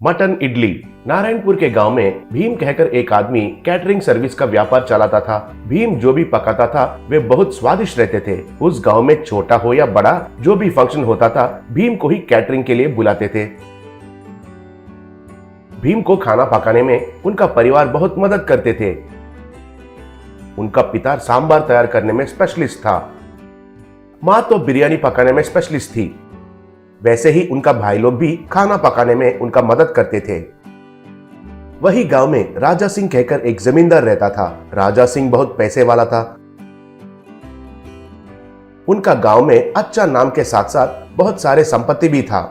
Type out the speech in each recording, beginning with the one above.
Mutton idli. Narayanpur के गांव में भीम कहकर एक आदमी कैटरिंग सर्विस का व्यापार चलाता था। भीम जो भी पकाता था वे बहुत स्वादिष्ट रहते थे। उस गांव में छोटा हो या बड़ा जो भी फंक्शन होता था भीम को ही कैटरिंग के लिए बुलाते थे। भीम को खाना पकाने में उनका परिवार बहुत मदद करते थे। उनका पिता सांभर तैयार करने में स्पेशलिस्ट था। माँ तो बिरयानी पकाने में स्पेशलिस्ट थी। वैसे ही उनका भाई लोग भी खाना पकाने में उनका मदद करते थे। वही गांव में राजा सिंह कहकर एक जमींदार रहता था। राजा सिंह बहुत पैसे वाला था। उनका गांव में अच्छा नाम के साथ साथ बहुत सारे संपत्ति भी था।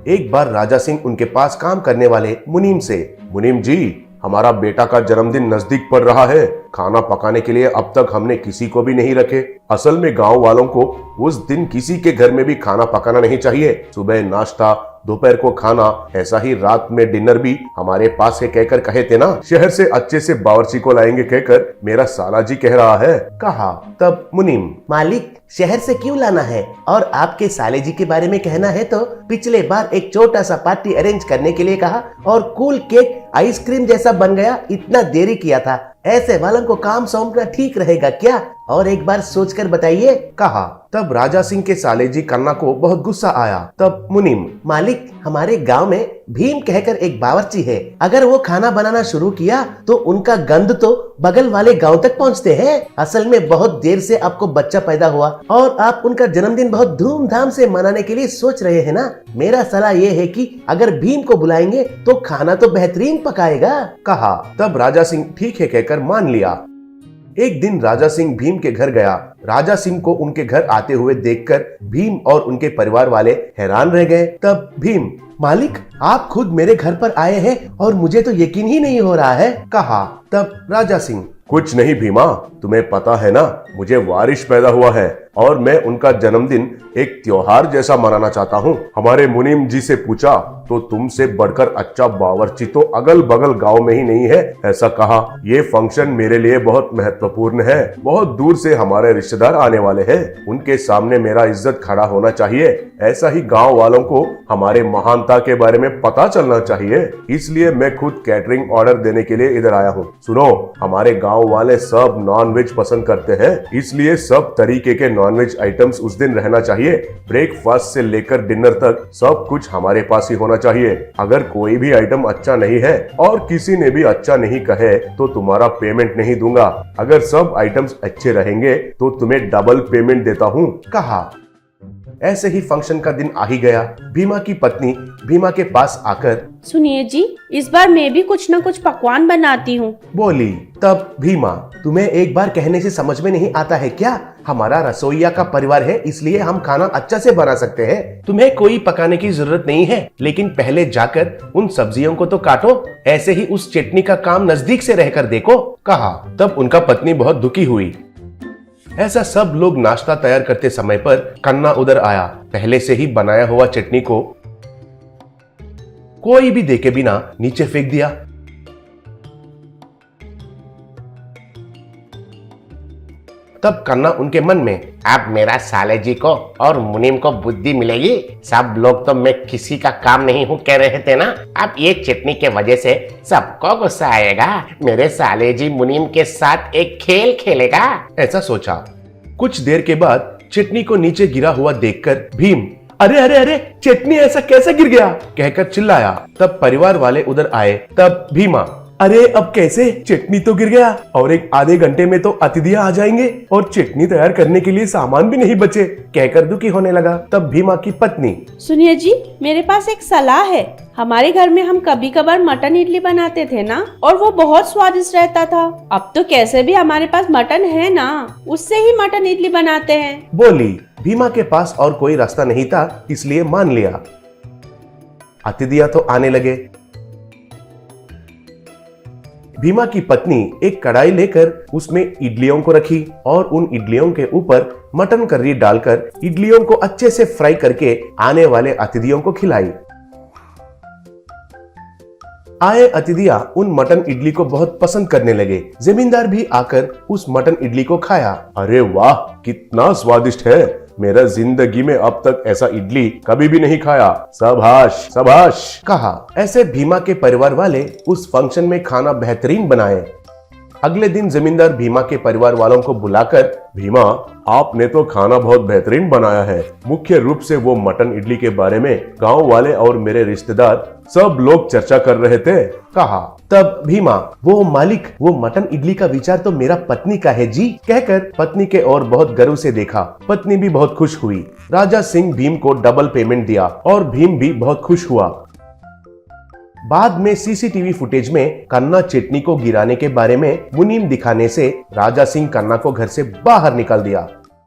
एक बार राजा सिंह उनके पास काम करने वाले मुनीम से, मुनीम जी, हमारा बेटा का जन्मदिन नजदीक पड़ रहा है। खाना पकाने के लिए अब तक हमने किसी को भी नहीं रखे। असल में गांव वालों को उस दिन किसी के घर में भी खाना पकाना नहीं चाहिए। सुबह नाश्ता, दोपहर को खाना, ऐसा ही रात में डिनर भी हमारे पास है कहकर कहे थे ना। शहर से अच्छे से बावर्ची को लाएंगे कहकर मेरा साला जी कह रहा है, कहा। तब मुनीम, मालिक, शहर से क्यों लाना है? और आपके साले जी के बारे में कहना है तो पिछले बार एक छोटा सा पार्टी अरेंज करने के लिए कहा और कूल केक आइसक्रीम जैसा बन गया। इतना देरी किया था। ऐसे वालों को काम सौंपना ठीक रहेगा क्या? और एक बार सोचकर बताइए, कहा। तब राजा सिंह के साले जी कन्ना को बहुत गुस्सा आया। तब मुनीम, मालिक, हमारे गांव में भीम कहकर एक बावर्ची है। अगर वो खाना बनाना शुरू किया तो उनका गंध तो बगल वाले गांव तक पहुंचते हैं। असल में बहुत देर से आपको बच्चा पैदा हुआ और आप उनका जन्मदिन बहुत धूमधाम से मनाने के लिए सोच रहे हैं ना। मेरा सलाह ये है कि अगर भीम को बुलाएंगे तो खाना तो बेहतरीन पकाएगा, कहा। तब राजा सिंह ठीक है कहकर मान लिया। एक दिन राजा सिंह भीम के घर गया। राजा सिंह को उनके घर आते हुए देखकर भीम और उनके परिवार वाले हैरान रह गए। तब भीम, मालिक, आप खुद मेरे घर पर आए हैं और मुझे तो यकीन ही नहीं हो रहा है, कहा। तब राजा सिंह, कुछ नहीं भीमा, तुम्हें पता है ना, मुझे वारिस पैदा हुआ है और मैं उनका जन्मदिन एक त्योहार जैसा मनाना चाहता हूँ। हमारे मुनीम जी से पूछा तो तुमसे बढ़कर अच्छा बावर्ची तो अगल बगल गांव में ही नहीं है, ऐसा कहा। ये फंक्शन मेरे लिए बहुत महत्वपूर्ण है। बहुत दूर से हमारे रिश्तेदार आने वाले हैं। उनके सामने मेरा इज्जत खड़ा होना चाहिए। ऐसा ही गांव वालों को हमारे महानता के बारे में पता चलना चाहिए। इसलिए मैं खुद कैटरिंग ऑर्डर देने के लिए इधर आया हूँ। सुनो, हमारे गाँव वाले सब नॉनवेज पसंद करते हैं, इसलिए सब तरीके के नॉनवेज आइटम्स उस दिन रहना चाहिए। ब्रेकफास्ट से लेकर डिनर तक सब कुछ हमारे पास ही होना चाहिए। अगर कोई भी आइटम अच्छा नहीं है और किसी ने भी अच्छा नहीं कहे तो तुम्हारा पेमेंट नहीं दूंगा। अगर सब आइटम्स अच्छे रहेंगे तो तुम्हें डबल पेमेंट देता हूँ, कहा। ऐसे ही फंक्शन का दिन आ ही गया। भीमा की पत्नी भीमा के पास आकर, सुनिए जी, इस बार मैं भी कुछ न कुछ पकवान बनाती हूँ, बोली। तब भीमा, तुम्हें एक बार कहने से समझ में नहीं आता है क्या? हमारा रसोइया का परिवार है, इसलिए हम खाना अच्छा से बना सकते हैं। तुम्हें कोई पकाने की जरूरत नहीं है, लेकिन पहले जाकर उन सब्जियों को तो काटो। ऐसे ही उस चटनी का काम नजदीक से रहकर देखो, कहा। तब उनका पत्नी बहुत दुखी हुई। ऐसा सब लोग नाश्ता तैयार करते समय पर कन्ना उधर आया। पहले से ही बनाया हुआ चटनी को कोई भी देखे बिना नीचे फेंक दिया। तब कन्ना उनके मन में, अब मेरा साले जी को और मुनीम को बुद्धि मिलेगी। सब लोग तो मैं किसी का काम नहीं हूँ कह रहे थे ना। अब ये चटनी के वजह से सबको गुस्सा आएगा। मेरे साले जी मुनीम के साथ एक खेल खेलेगा, ऐसा सोचा। कुछ देर के बाद चटनी को नीचे गिरा हुआ देखकर भीम, अरे अरे अरे, चटनी ऐसा कैसे गिर गया, कहकर चिल्लाया। तब परिवार वाले उधर आए। तब भीमा, अरे अब कैसे? चटनी तो गिर गया और एक आधे घंटे में तो अतिथियां आ जाएंगे और चटनी तैयार करने के लिए सामान भी नहीं बचे, कहकर दुखी होने लगा। तब भीमा की पत्नी, सुनिए जी, मेरे पास एक सलाह है। हमारे घर में हम कभी कभार मटन इडली बनाते थे ना, और वो बहुत स्वादिष्ट रहता था। अब तो कैसे भी हमारे पास मटन है ना, उससे ही मटन इडली बनाते हैं, बोली। भीमा के पास और कोई रास्ता नहीं था, इसलिए मान लिया। अतिथियां तो आने लगे। भीमा की पत्नी एक कढ़ाई लेकर उसमें इडलियों को रखी और उन इडलियों के ऊपर मटन करी डालकर इडलियों को अच्छे से फ्राई करके आने वाले अतिथियों को खिलाई। आए अतिथियां उन मटन इडली को बहुत पसंद करने लगे। जमींदार भी आकर उस मटन इडली को खाया। अरे वाह, कितना स्वादिष्ट है, मेरा जिंदगी में अब तक ऐसा इडली कभी भी नहीं खाया। शाबाश शाबाश कहा। ऐसे भीमा के परिवार वाले उस फंक्शन में खाना बेहतरीन बनाए। अगले दिन जमींदार भीमा के परिवार वालों को बुलाकर, भीमा, आपने तो खाना बहुत बेहतरीन बनाया है। मुख्य रूप से वो मटन इडली के बारे में गांव वाले और मेरे रिश्तेदार सब लोग चर्चा कर रहे थे। कहा। तब भीमा, वो मालिक, वो मटन इडली का विचार तो मेरा पत्नी का है जी, कहकर पत्नी के ओर बहुत गर्व से देखा। पत्नी भी बहुत खुश हुई। राजा सिंह भीम को डबल पेमेंट दिया और भीम भी बहुत खुश हुआ। बाद में सीसीटीवी फुटेज में कन्ना चटनी को गिराने के बारे में मुनीम दिखाने से राजा सिंह कन्ना को घर से बाहर निकाल दिया।